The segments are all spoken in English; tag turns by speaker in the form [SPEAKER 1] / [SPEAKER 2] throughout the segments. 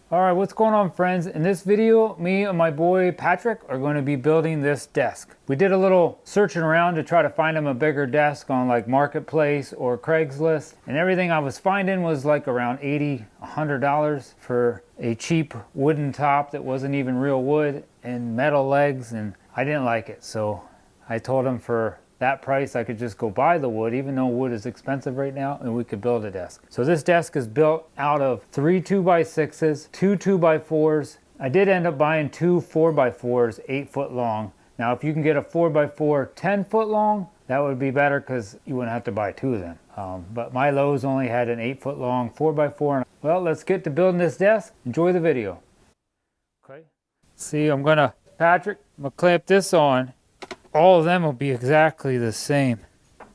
[SPEAKER 1] All right, what's going on, friends? In this video, me and my boy Patrick are going to be building this desk. We did a little searching around to try to find him a bigger desk on like Marketplace or Craigslist, and everything I was finding was like around $80, $100 for a cheap wooden top that wasn't even real wood and metal legs, and I didn't like it. So I told him for that price I could just go buy the wood, even though wood is expensive right now, and we could build a desk. So this desk is built out of 3 2x6s, 2 2x4s. I did end up buying 2 4x4s 8 foot long. Now if you can get a 4x4 10 foot long, that would be better because you wouldn't have to buy 2 of them. But my Lowe's only had an 8 foot long 4x4. Well, let's get to building this desk. Enjoy the video. Okay. See, I'm gonna clamp this on. All of them will be exactly the same.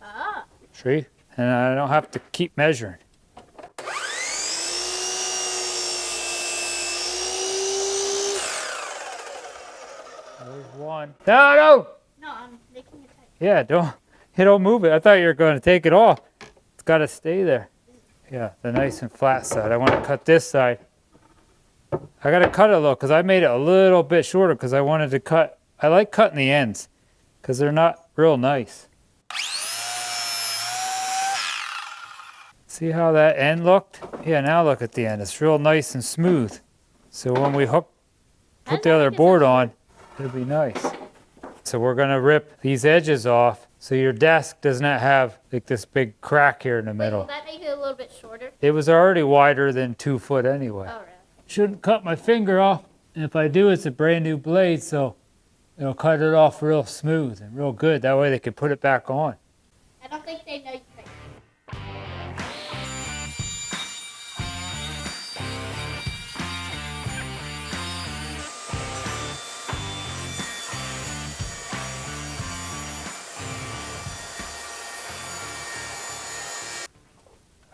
[SPEAKER 2] Ah.
[SPEAKER 1] See? And I don't have to keep measuring. There's one. No!
[SPEAKER 2] No, I'm making it tight.
[SPEAKER 1] Yeah, don't move it. I thought you were going to take it off. It's got to stay there. Yeah, the nice and flat side. I want to cut this side. I got to cut it a little because I made it a little bit shorter because I wanted to cut. I like cutting the ends because they're not real nice. See how that end looked? Yeah, now look at the end. It's real nice and smooth. So when we put the other board on, it'll be nice. So we're gonna rip these edges off so your desk does not have like this big crack here in the middle.
[SPEAKER 2] Will that make it a little bit shorter?
[SPEAKER 1] It was already wider than 2 foot anyway.
[SPEAKER 2] Oh, really?
[SPEAKER 1] Shouldn't cut my finger off. And if I do, it's a brand new blade, so it'll cut it off real smooth and real good. That way they can put it back on.
[SPEAKER 2] I don't think they know you can.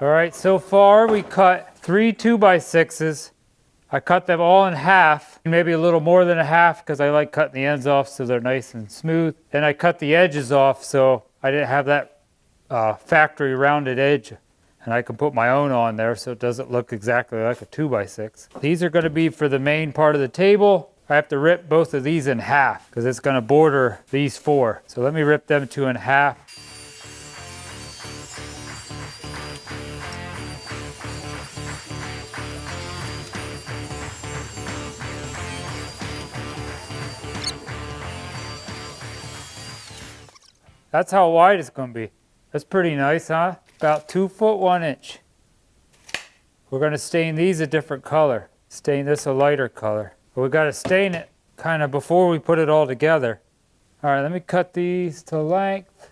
[SPEAKER 1] All right, so far we cut 3 2x6s. I cut them all in half, maybe a little more than a half because I like cutting the ends off so they're nice and smooth. And I cut the edges off so I didn't have that factory rounded edge. And I can put my own on there so it doesn't look exactly like a 2x6. These are going to be for the main part of the table. I have to rip both of these in half because it's going to border these 4. So let me rip them 2 in half. That's how wide it's going to be. That's pretty nice, huh? About 2 foot 1 inch. We're going to stain these a different color. Stain this a lighter color. But we got to stain it kind of before we put it all together. All right, let me cut these to length.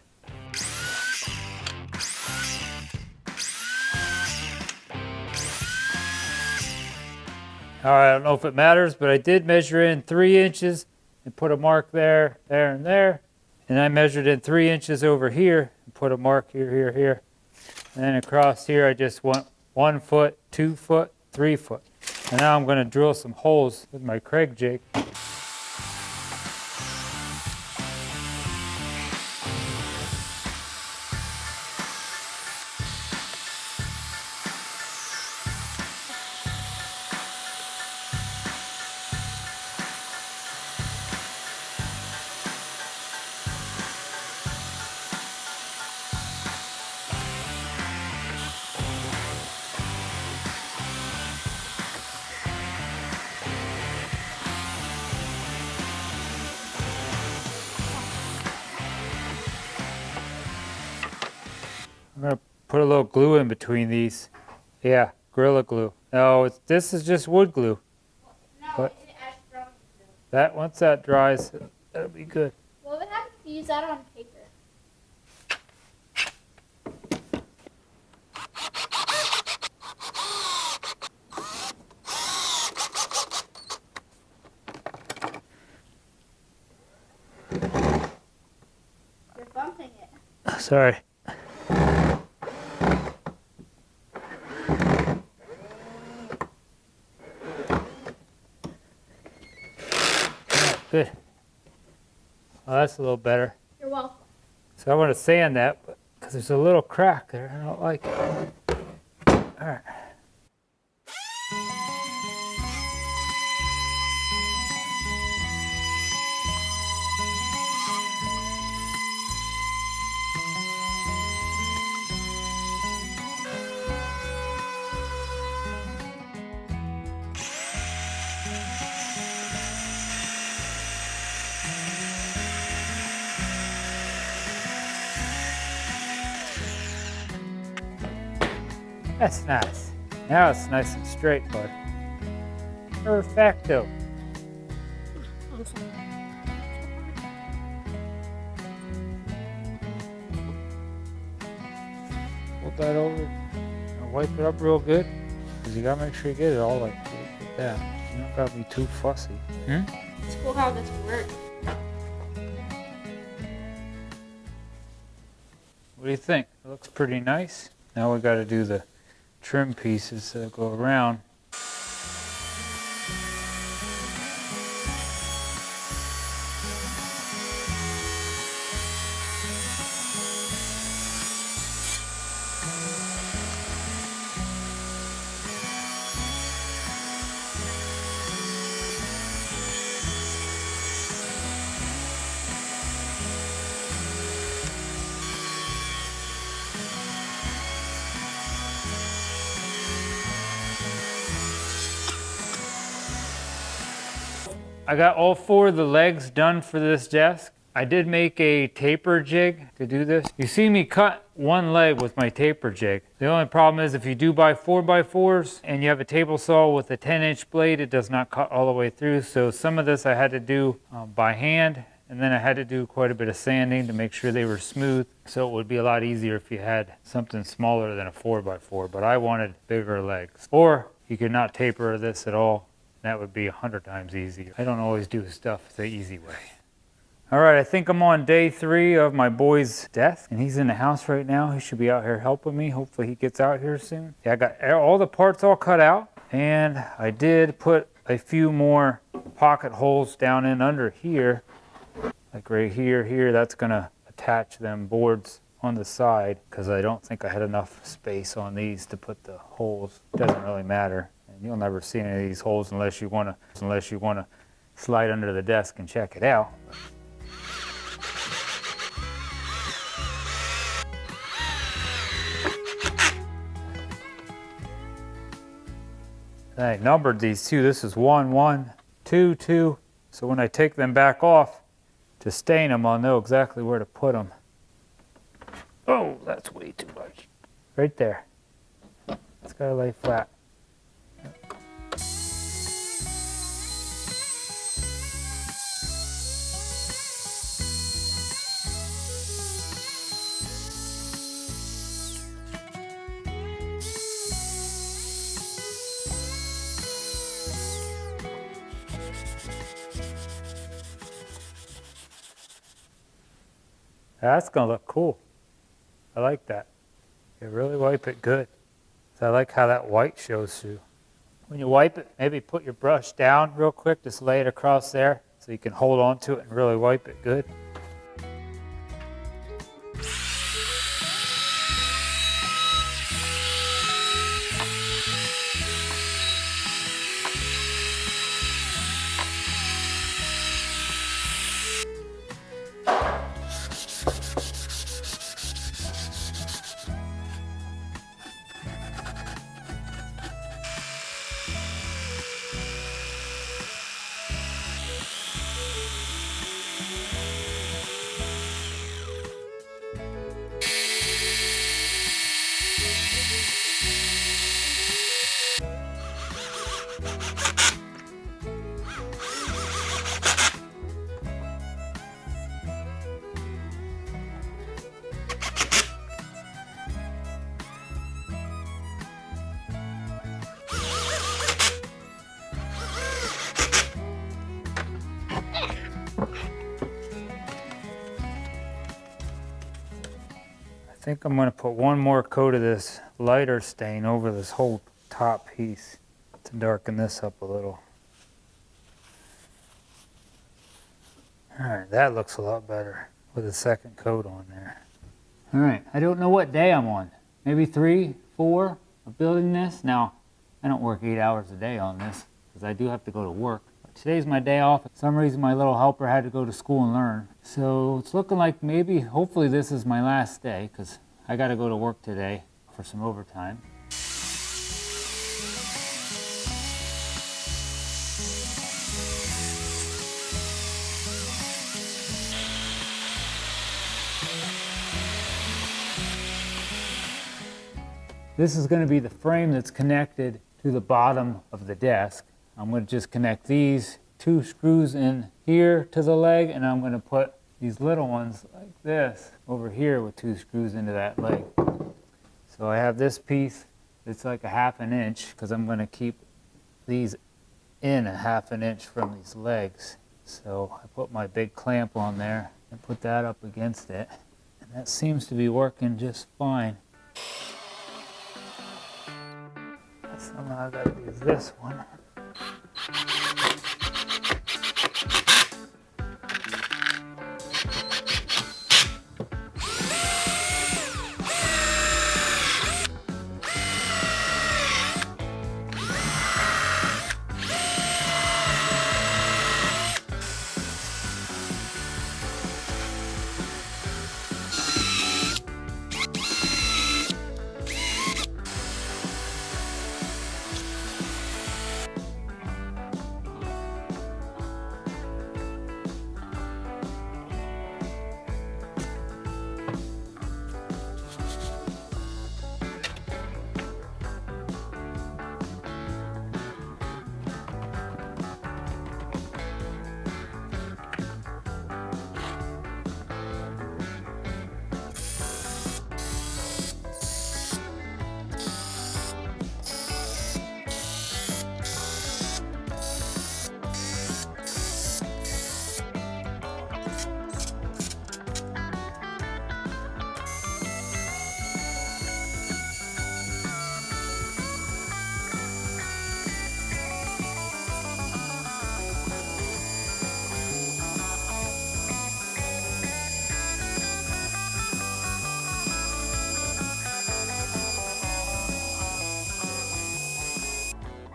[SPEAKER 1] All right, I don't know if it matters, but I did measure in 3 inches and put a mark there, there, and there. And I measured in 3 inches over here and put a mark here, here, here. And then across here, I just went 1 foot, 2 foot, 3 foot. And now I'm going to drill some holes with my Kreg jig. I'm going to put a little glue in between these. Yeah, Gorilla Glue. No, this is just wood glue.
[SPEAKER 2] No,
[SPEAKER 1] What?
[SPEAKER 2] it's strong glue.
[SPEAKER 1] Once that dries, that'll be good.
[SPEAKER 2] What would happen if you use that on paper? You're bumping it.
[SPEAKER 1] Sorry. Good. Well, that's a little better.
[SPEAKER 2] You're welcome.
[SPEAKER 1] So I want to sand that because there's a little crack there. I don't like it. All right. That's nice. Now it's nice and straight, bud. Perfecto. Hold that over and wipe it up real good. Because you gotta make sure you get it all like that. You don't gotta be too fussy.
[SPEAKER 2] It's cool how this works.
[SPEAKER 1] What do you think? It looks pretty nice. Now we gotta do the trim pieces that go around. I got all 4 of the legs done for this desk. I did make a taper jig to do this. You see me cut one leg with my taper jig. The only problem is if you do buy 4x4s and you have a table saw with a 10-inch blade, it does not cut all the way through. So some of this I had to do by hand, and then I had to do quite a bit of sanding to make sure they were smooth. So it would be a lot easier if you had something smaller than a 4x4, but I wanted bigger legs. Or you could not taper this at all. That would be 100 times easier. I don't always do stuff the easy way. All right, I think I'm on day 3 of my boy's desk, and he's in the house right now. He should be out here helping me. Hopefully he gets out here soon. Yeah, I got all the parts all cut out, and I did put a few more pocket holes down in under here, like right here. That's gonna attach them boards on the side, because I don't think I had enough space on these to put the holes. Doesn't really matter. You'll never see any of these holes unless you want to slide under the desk and check it out. I numbered these too. This is 1, 1, 2, 2. So when I take them back off to stain them, I'll know exactly where to put them. Oh, that's way too much. Right there. It's gotta lay flat. That's gonna look cool. I like that. You really wipe it good. I like how that white shows through. When you wipe it, maybe put your brush down real quick, just lay it across there so you can hold on to it and really wipe it good. I think I'm going to put one more coat of this lighter stain over this whole top piece to darken this up a little. Alright, that looks a lot better with a second coat on there. Alright, I don't know what day I'm on. Maybe 3, 4 of building this. Now, I don't work 8 hours a day on this because I do have to go to work. But today's my day off. For some reason, my little helper had to go to school and learn. So it's looking like maybe, hopefully this is my last day because I got to go to work today for some overtime. This is going to be the frame that's connected to the bottom of the desk. I'm going to just connect these 2 screws in here to the leg, and I'm going to put these little ones like this over here with 2 screws into that leg. So I have this piece that's like a 1/2 inch because I'm going to keep these in a 1/2 inch from these legs. So I put my big clamp on there and put that up against it, and that seems to be working just fine. Somehow I gotta use this one.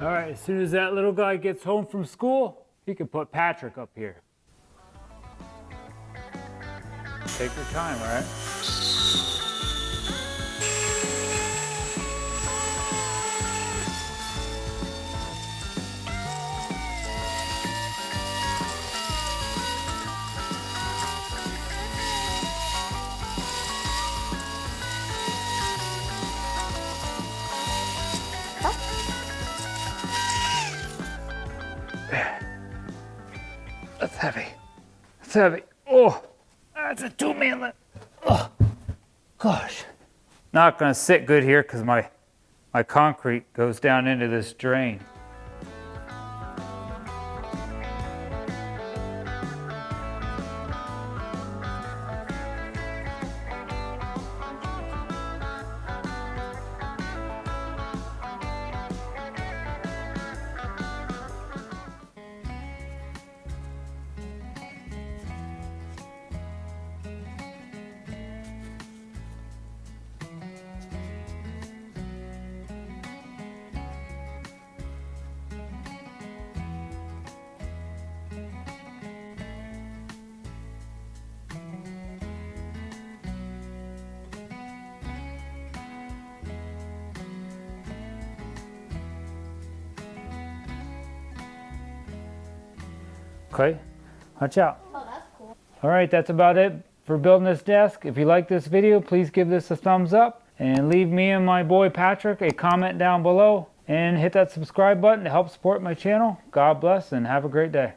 [SPEAKER 1] All right, as soon as that little guy gets home from school, he can put Patrick up here. Take your time, all right? That's heavy. That's heavy. Oh, that's a 2-man lift. Oh, gosh. Not gonna sit good here because my concrete goes down into this drain. Okay, watch out.
[SPEAKER 2] Oh, that's cool.
[SPEAKER 1] All right, that's about it for building this desk. If you like this video, please give this a thumbs up and leave me and my boy Patrick a comment down below and hit that subscribe button to help support my channel. God bless and have a great day.